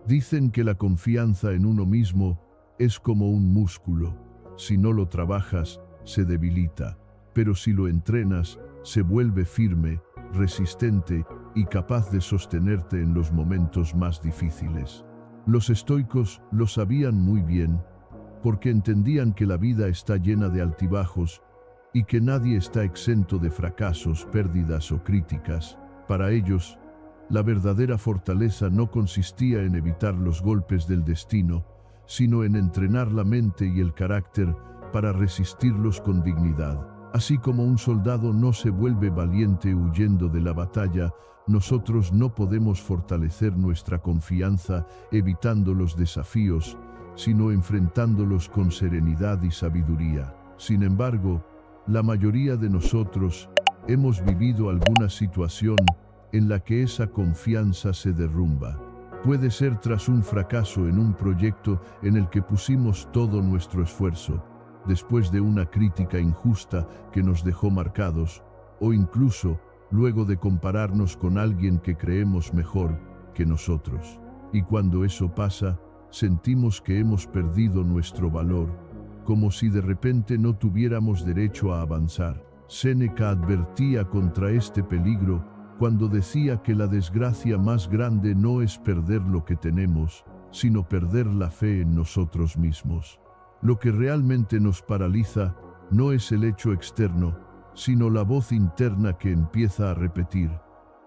Dicen que la confianza en uno mismo es como un músculo. Si no lo trabajas, se debilita, pero si lo entrenas, se vuelve firme, resistente y capaz de sostenerte en los momentos más difíciles. Los estoicos lo sabían muy bien, porque entendían que la vida está llena de altibajos y que nadie está exento de fracasos, pérdidas o críticas. Para ellos, la verdadera fortaleza no consistía en evitar los golpes del destino, sino en entrenar la mente y el carácter para resistirlos con dignidad. Así como un soldado no se vuelve valiente huyendo de la batalla, nosotros no podemos fortalecer nuestra confianza evitando los desafíos, sino enfrentándolos con serenidad y sabiduría. Sin embargo, la mayoría de nosotros hemos vivido alguna situación en la que esa confianza se derrumba. Puede ser tras un fracaso en un proyecto en el que pusimos todo nuestro esfuerzo, después de una crítica injusta que nos dejó marcados, o incluso luego de compararnos con alguien que creemos mejor que nosotros. Y cuando eso pasa, sentimos que hemos perdido nuestro valor, como si de repente no tuviéramos derecho a avanzar. Séneca advertía contra este peligro cuando decía que la desgracia más grande no es perder lo que tenemos, sino perder la fe en nosotros mismos. Lo que realmente nos paraliza no es el hecho externo, sino la voz interna que empieza a repetir: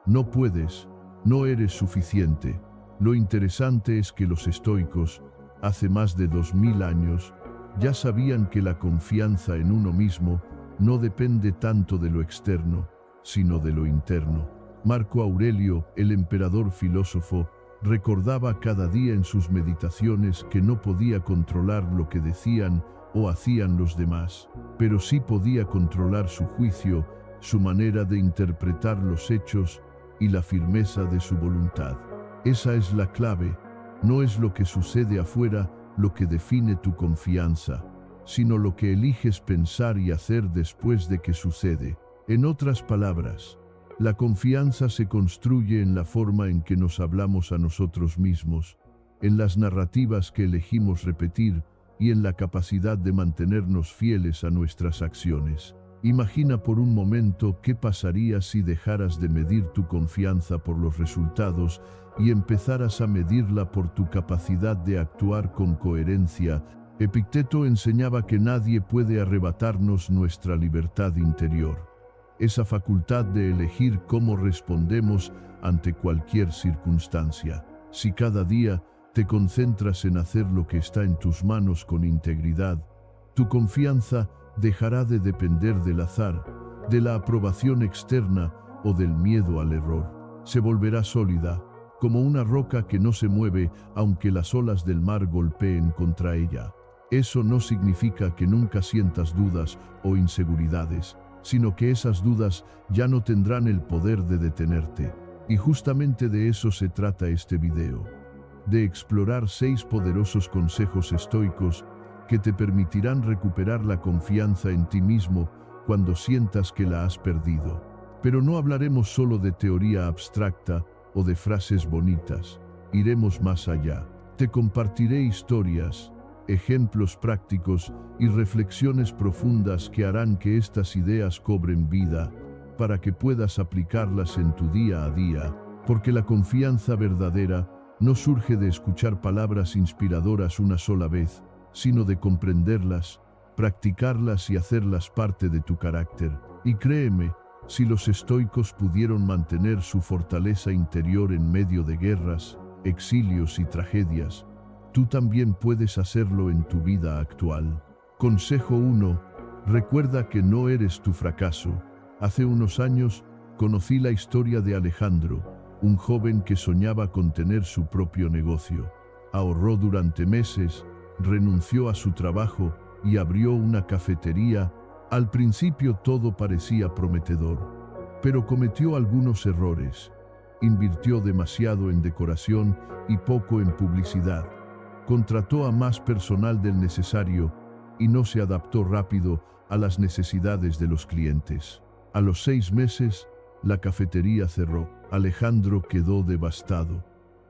no puedes, no eres suficiente. Lo interesante es que los estoicos, hace más de 2000 años, ya sabían que la confianza en uno mismo no depende tanto de lo externo, sino de lo interno. Marco Aurelio, el emperador filósofo, recordaba cada día en sus meditaciones que no podía controlar lo que decían o hacían los demás, pero sí podía controlar su juicio, su manera de interpretar los hechos y la firmeza de su voluntad. Esa es la clave. No es lo que sucede afuera lo que define tu confianza, sino lo que eliges pensar y hacer después de que sucede. En otras palabras, la confianza se construye en la forma en que nos hablamos a nosotros mismos, en las narrativas que elegimos repetir y en la capacidad de mantenernos fieles a nuestras acciones. Imagina por un momento qué pasaría si dejaras de medir tu confianza por los resultados y empezaras a medirla por tu capacidad de actuar con coherencia. Epicteto enseñaba que nadie puede arrebatarnos nuestra libertad interior, esa facultad de elegir cómo respondemos ante cualquier circunstancia. Si cada día te concentras en hacer lo que está en tus manos con integridad, tu confianza dejará de depender del azar, de la aprobación externa o del miedo al error. Se volverá sólida, como una roca que no se mueve aunque las olas del mar golpeen contra ella. Eso no significa que nunca sientas dudas o inseguridades, sino que esas dudas ya no tendrán el poder de detenerte. Y justamente de eso se trata este video, de explorar 6 poderosos consejos estoicos que te permitirán recuperar la confianza en ti mismo cuando sientas que la has perdido. Pero no hablaremos solo de teoría abstracta o de frases bonitas. Iremos más allá. Te compartiré historias, ejemplos prácticos y reflexiones profundas que harán que estas ideas cobren vida, para que puedas aplicarlas en tu día a día, porque la confianza verdadera no surge de escuchar palabras inspiradoras una sola vez, sino de comprenderlas, practicarlas y hacerlas parte de tu carácter. Y créeme, si los estoicos pudieron mantener su fortaleza interior en medio de guerras, exilios y tragedias, tú también puedes hacerlo en tu vida actual. Consejo 1. Recuerda que no eres tu fracaso. Hace unos años conocí la historia de Alejandro, un joven que soñaba con tener su propio negocio. Ahorró durante meses, renunció a su trabajo y abrió una cafetería. Al principio todo parecía prometedor, pero cometió algunos errores. Invirtió demasiado en decoración y poco en publicidad. Contrató a más personal del necesario y no se adaptó rápido a las necesidades de los clientes. A los 6 meses, la cafetería cerró. Alejandro quedó devastado.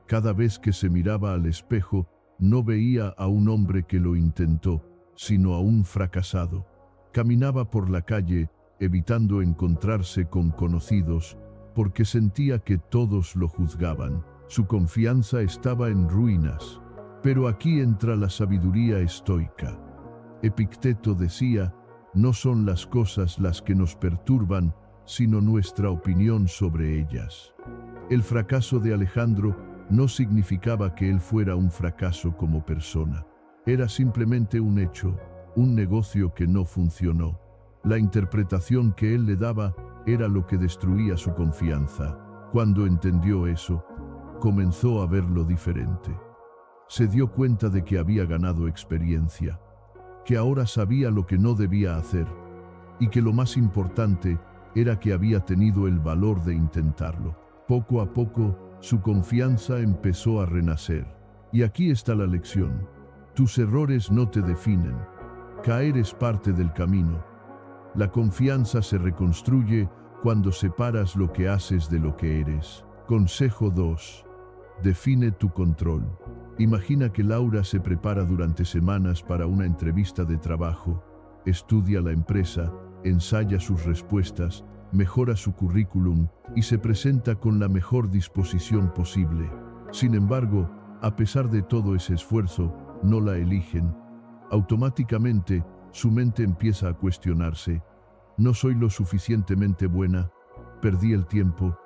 Cada vez que se miraba al espejo, no veía a un hombre que lo intentó, sino a un fracasado. Caminaba por la calle, evitando encontrarse con conocidos, porque sentía que todos lo juzgaban. Su confianza estaba en ruinas. Pero aquí entra la sabiduría estoica. Epicteto decía, no son las cosas las que nos perturban, sino nuestra opinión sobre ellas. El fracaso de Alejandro no significaba que él fuera un fracaso como persona. Era simplemente un hecho, un negocio que no funcionó. La interpretación que él le daba era lo que destruía su confianza. Cuando entendió eso, comenzó a verlo diferente. Se dio cuenta de que había ganado experiencia, que ahora sabía lo que no debía hacer, y que lo más importante era que había tenido el valor de intentarlo. Poco a poco, su confianza empezó a renacer. Y aquí está la lección. Tus errores no te definen. Caer es parte del camino. La confianza se reconstruye cuando separas lo que haces de lo que eres. Consejo 2. Define tu control. Imagina que Laura se prepara durante semanas para una entrevista de trabajo. Estudia la empresa, ensaya sus respuestas, mejora su currículum y se presenta con la mejor disposición posible. Sin embargo, a pesar de todo ese esfuerzo, no la eligen. Automáticamente, su mente empieza a cuestionarse. No soy lo suficientemente buena, perdí el tiempo,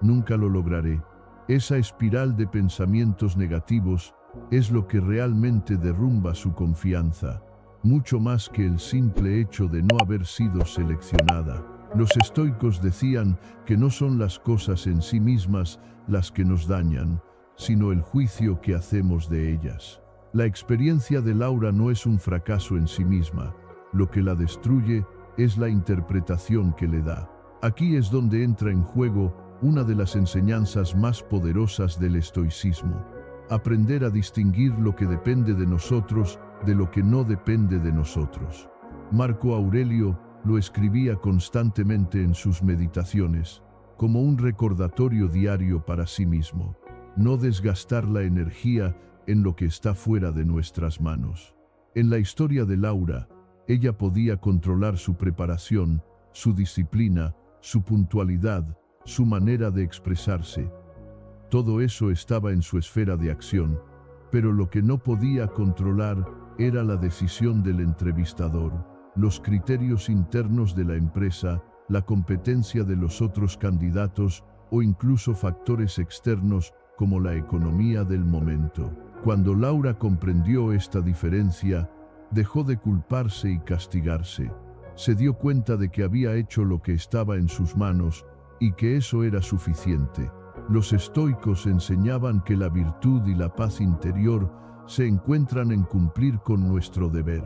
nunca lo lograré. Esa espiral de pensamientos negativos es lo que realmente derrumba su confianza, mucho más que el simple hecho de no haber sido seleccionada. Los estoicos decían que no son las cosas en sí mismas las que nos dañan, sino el juicio que hacemos de ellas. La experiencia de Laura no es un fracaso en sí misma, lo que la destruye es la interpretación que le da. Aquí es donde entra en juego una de las enseñanzas más poderosas del estoicismo. Aprender a distinguir lo que depende de nosotros de lo que no depende de nosotros. Marco Aurelio lo escribía constantemente en sus meditaciones, como un recordatorio diario para sí mismo. No desgastar la energía en lo que está fuera de nuestras manos. En la historia de Laura, ella podía controlar su preparación, su disciplina, su puntualidad, su manera de expresarse. Todo eso estaba en su esfera de acción, pero lo que no podía controlar era la decisión del entrevistador, los criterios internos de la empresa, la competencia de los otros candidatos o incluso factores externos como la economía del momento. Cuando Laura comprendió esta diferencia, dejó de culparse y castigarse. Se dio cuenta de que había hecho lo que estaba en sus manos y que eso era suficiente. Los estoicos enseñaban que la virtud y la paz interior se encuentran en cumplir con nuestro deber,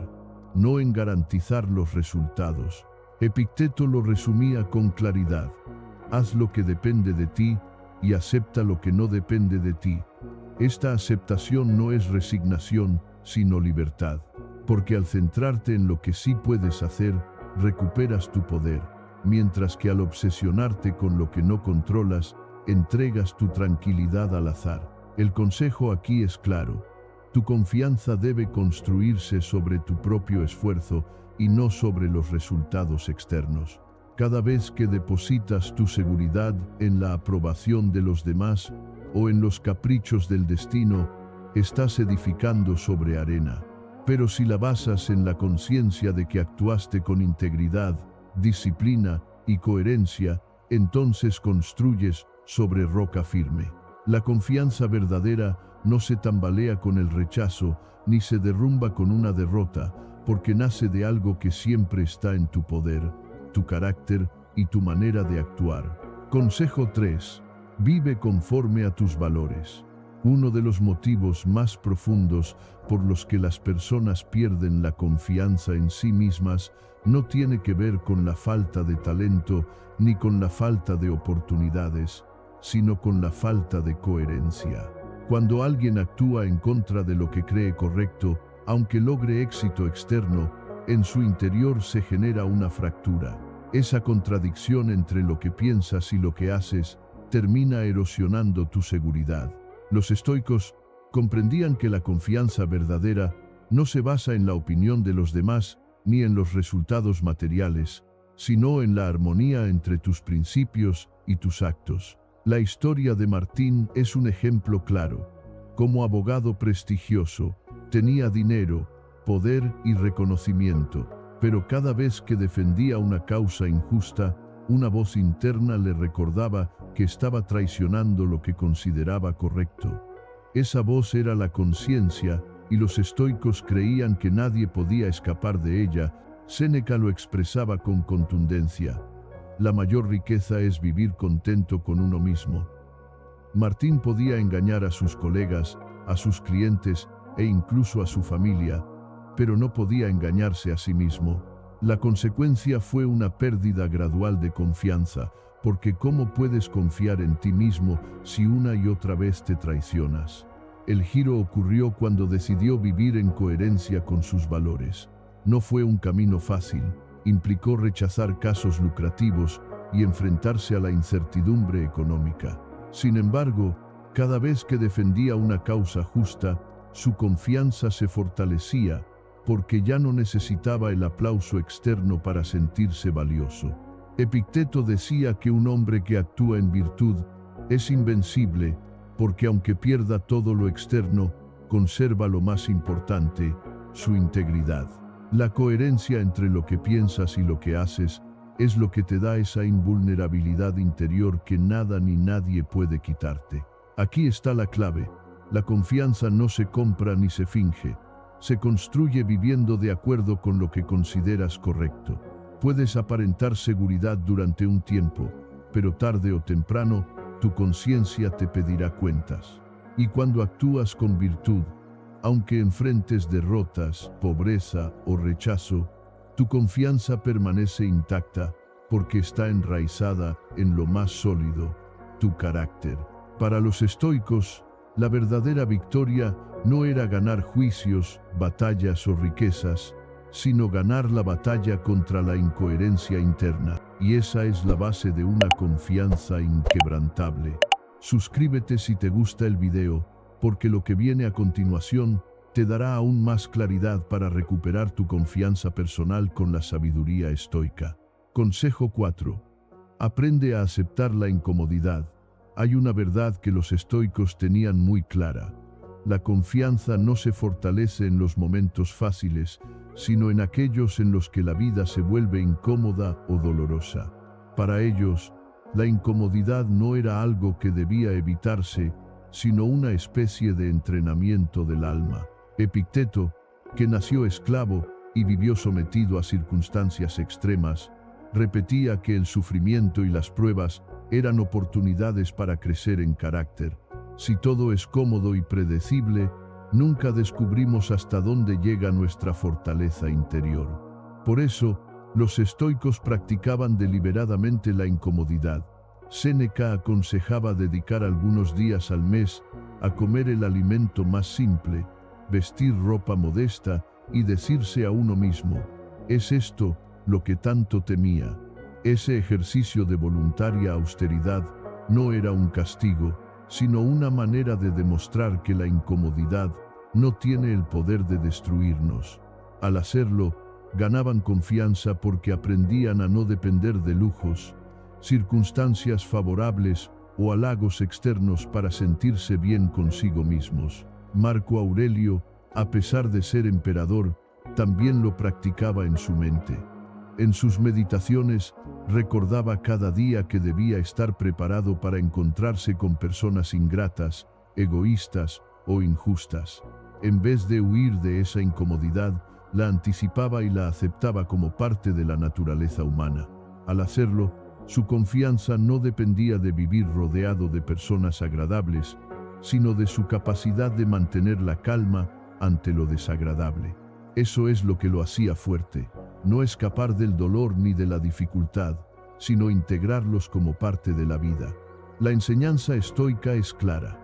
no en garantizar los resultados. Epicteto lo resumía con claridad. Haz lo que depende de ti y acepta lo que no depende de ti. Esta aceptación no es resignación, sino libertad, porque al centrarte en lo que sí puedes hacer, recuperas tu poder, mientras que al obsesionarte con lo que no controlas, entregas tu tranquilidad al azar. El consejo aquí es claro. Tu confianza debe construirse sobre tu propio esfuerzo y no sobre los resultados externos. Cada vez que depositas tu seguridad en la aprobación de los demás o en los caprichos del destino, estás edificando sobre arena. Pero si la basas en la conciencia de que actuaste con integridad, disciplina y coherencia, entonces construyes sobre roca firme. La confianza verdadera no se tambalea con el rechazo, ni se derrumba con una derrota, porque nace de algo que siempre está en tu poder, tu carácter y tu manera de actuar. Consejo 3. Vive conforme a tus valores. Uno de los motivos más profundos por los que las personas pierden la confianza en sí mismas no tiene que ver con la falta de talento ni con la falta de oportunidades, sino con la falta de coherencia. Cuando alguien actúa en contra de lo que cree correcto, aunque logre éxito externo, en su interior se genera una fractura. Esa contradicción entre lo que piensas y lo que haces termina erosionando tu seguridad. Los estoicos comprendían que la confianza verdadera no se basa en la opinión de los demás ni en los resultados materiales, sino en la armonía entre tus principios y tus actos. La historia de Martín es un ejemplo claro. Como abogado prestigioso, tenía dinero, poder y reconocimiento, pero cada vez que defendía una causa injusta, una voz interna le recordaba que estaba traicionando lo que consideraba correcto. Esa voz era la conciencia, y los estoicos creían que nadie podía escapar de ella. Séneca lo expresaba con contundencia: la mayor riqueza es vivir contento con uno mismo. Martín podía engañar a sus colegas, a sus clientes e incluso a su familia, pero no podía engañarse a sí mismo. La consecuencia fue una pérdida gradual de confianza, porque ¿cómo puedes confiar en ti mismo si una y otra vez te traicionas? El giro ocurrió cuando decidió vivir en coherencia con sus valores. No fue un camino fácil, implicó rechazar casos lucrativos y enfrentarse a la incertidumbre económica. Sin embargo, cada vez que defendía una causa justa, su confianza se fortalecía, porque ya no necesitaba el aplauso externo para sentirse valioso. Epicteto decía que un hombre que actúa en virtud es invencible, porque aunque pierda todo lo externo, conserva lo más importante, su integridad. La coherencia entre lo que piensas y lo que haces es lo que te da esa invulnerabilidad interior que nada ni nadie puede quitarte. Aquí está la clave. La confianza no se compra ni se finge. Se construye viviendo de acuerdo con lo que consideras correcto. Puedes aparentar seguridad durante un tiempo, pero tarde o temprano, tu conciencia te pedirá cuentas. Y cuando actúas con virtud, aunque enfrentes derrotas, pobreza o rechazo, tu confianza permanece intacta porque está enraizada en lo más sólido, tu carácter. Para los estoicos, la verdadera victoria no era ganar juicios, batallas o riquezas, sino ganar la batalla contra la incoherencia interna. Y esa es la base de una confianza inquebrantable. Suscríbete si te gusta el video, porque lo que viene a continuación te dará aún más claridad para recuperar tu confianza personal con la sabiduría estoica. Consejo 4. Aprende a aceptar la incomodidad. Hay una verdad que los estoicos tenían muy clara. La confianza no se fortalece en los momentos fáciles, sino en aquellos en los que la vida se vuelve incómoda o dolorosa. Para ellos, la incomodidad no era algo que debía evitarse, sino una especie de entrenamiento del alma. Epicteto, que nació esclavo y vivió sometido a circunstancias extremas, repetía que el sufrimiento y las pruebas eran oportunidades para crecer en carácter. Si todo es cómodo y predecible, nunca descubrimos hasta dónde llega nuestra fortaleza interior. Por eso, los estoicos practicaban deliberadamente la incomodidad. Séneca aconsejaba dedicar algunos días al mes a comer el alimento más simple, vestir ropa modesta y decirse a uno mismo: ¿es esto lo que tanto temía? Ese ejercicio de voluntaria austeridad no era un castigo, sino una manera de demostrar que la incomodidad no tiene el poder de destruirnos. Al hacerlo, ganaban confianza porque aprendían a no depender de lujos, circunstancias favorables o halagos externos para sentirse bien consigo mismos. Marco Aurelio, a pesar de ser emperador, también lo practicaba en su mente. En sus meditaciones, recordaba cada día que debía estar preparado para encontrarse con personas ingratas, egoístas o injustas. En vez de huir de esa incomodidad, la anticipaba y la aceptaba como parte de la naturaleza humana. Al hacerlo, su confianza no dependía de vivir rodeado de personas agradables, sino de su capacidad de mantener la calma ante lo desagradable. Eso es lo que lo hacía fuerte. No escapar del dolor ni de la dificultad, sino integrarlos como parte de la vida. La enseñanza estoica es clara.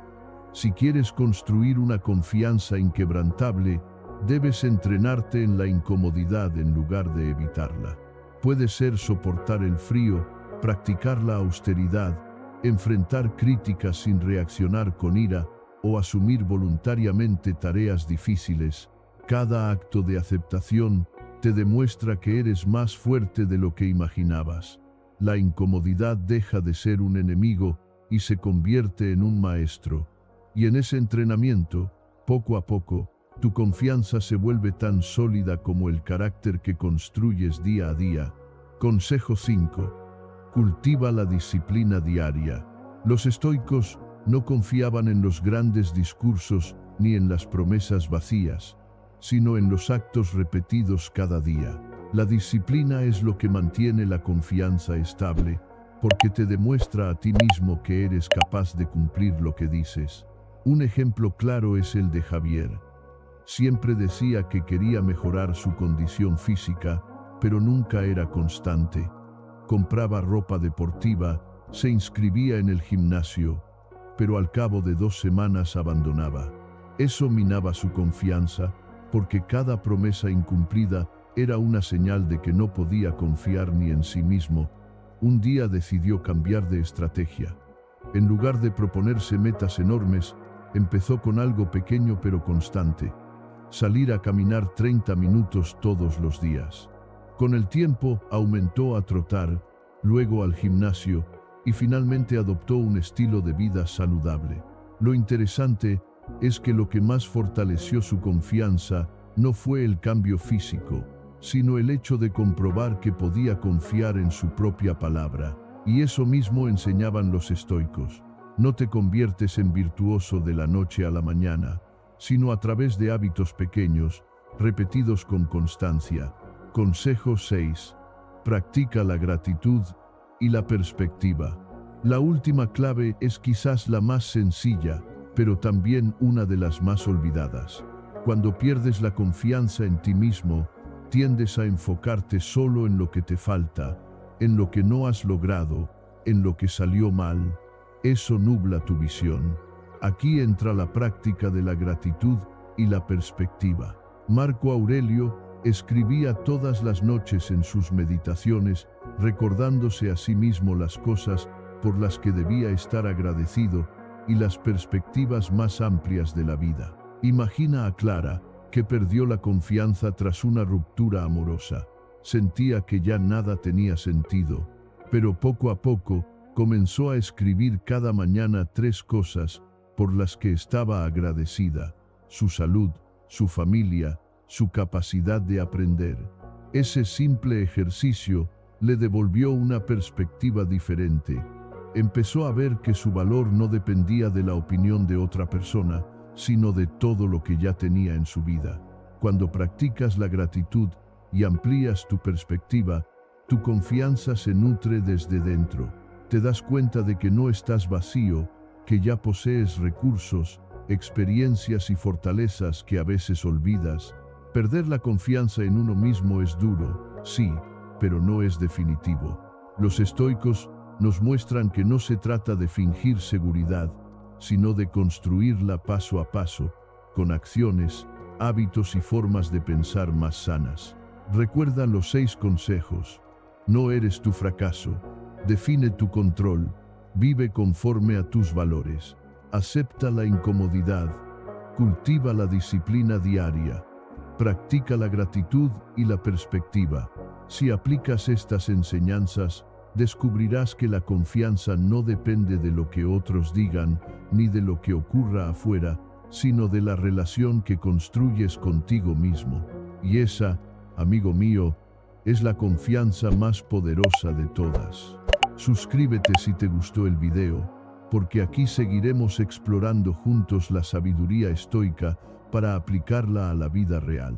Si quieres construir una confianza inquebrantable, debes entrenarte en la incomodidad en lugar de evitarla. Puede ser soportar el frío, practicar la austeridad, enfrentar críticas sin reaccionar con ira o asumir voluntariamente tareas difíciles. Cada acto de aceptación te demuestra que eres más fuerte de lo que imaginabas. La incomodidad deja de ser un enemigo y se convierte en un maestro. Y en ese entrenamiento, poco a poco, tu confianza se vuelve tan sólida como el carácter que construyes día a día. Consejo 5. Cultiva la disciplina diaria. Los estoicos no confiaban en los grandes discursos ni en las promesas vacías, sino en los actos repetidos cada día. La disciplina es lo que mantiene la confianza estable, porque te demuestra a ti mismo que eres capaz de cumplir lo que dices. Un ejemplo claro es el de Javier. Siempre decía que quería mejorar su condición física, pero nunca era constante. Compraba ropa deportiva, se inscribía en el gimnasio, pero al cabo de 2 semanas abandonaba. Eso minaba su confianza, porque cada promesa incumplida era una señal de que no podía confiar ni en sí mismo. Un día decidió cambiar de estrategia. En lugar de proponerse metas enormes, empezó con algo pequeño pero constante: salir a caminar 30 minutos todos los días. Con el tiempo aumentó a trotar, luego al gimnasio y finalmente adoptó un estilo de vida saludable. Lo interesante es que lo que más fortaleció su confianza no fue el cambio físico, sino el hecho de comprobar que podía confiar en su propia palabra. Y eso mismo enseñaban los estoicos. No te conviertes en virtuoso de la noche a la mañana, sino a través de hábitos pequeños, repetidos con constancia. Consejo 6. Practica la gratitud y la perspectiva. La última clave es quizás la más sencilla, pero también una de las más olvidadas. Cuando pierdes la confianza en ti mismo, tiendes a enfocarte solo en lo que te falta, en lo que no has logrado, en lo que salió mal. Eso nubla tu visión. Aquí entra la práctica de la gratitud y la perspectiva. Marco Aurelio escribía todas las noches en sus meditaciones, recordándose a sí mismo las cosas por las que debía estar agradecido y las perspectivas más amplias de la vida. Imagina a Clara, que perdió la confianza tras una ruptura amorosa. Sentía que ya nada tenía sentido, pero poco a poco comenzó a escribir cada mañana 3 cosas por las que estaba agradecida: su salud, su familia, su capacidad de aprender. Ese simple ejercicio le devolvió una perspectiva diferente. Empezó a ver que su valor no dependía de la opinión de otra persona, sino de todo lo que ya tenía en su vida. Cuando practicas la gratitud y amplías tu perspectiva, tu confianza se nutre desde dentro. Te das cuenta de que no estás vacío, que ya posees recursos, experiencias y fortalezas que a veces olvidas. Perder la confianza en uno mismo es duro, sí, pero no es definitivo. Los estoicos nos muestran que no se trata de fingir seguridad, sino de construirla paso a paso, con acciones, hábitos y formas de pensar más sanas. Recuerda los 6 consejos. No eres tu fracaso. Define tu control. Vive conforme a tus valores. Acepta la incomodidad. Cultiva la disciplina diaria. Practica la gratitud y la perspectiva. Si aplicas estas enseñanzas, descubrirás que la confianza no depende de lo que otros digan, ni de lo que ocurra afuera, sino de la relación que construyes contigo mismo. Y esa, amigo mío, es la confianza más poderosa de todas. Suscríbete si te gustó el video, porque aquí seguiremos explorando juntos la sabiduría estoica para aplicarla a la vida real.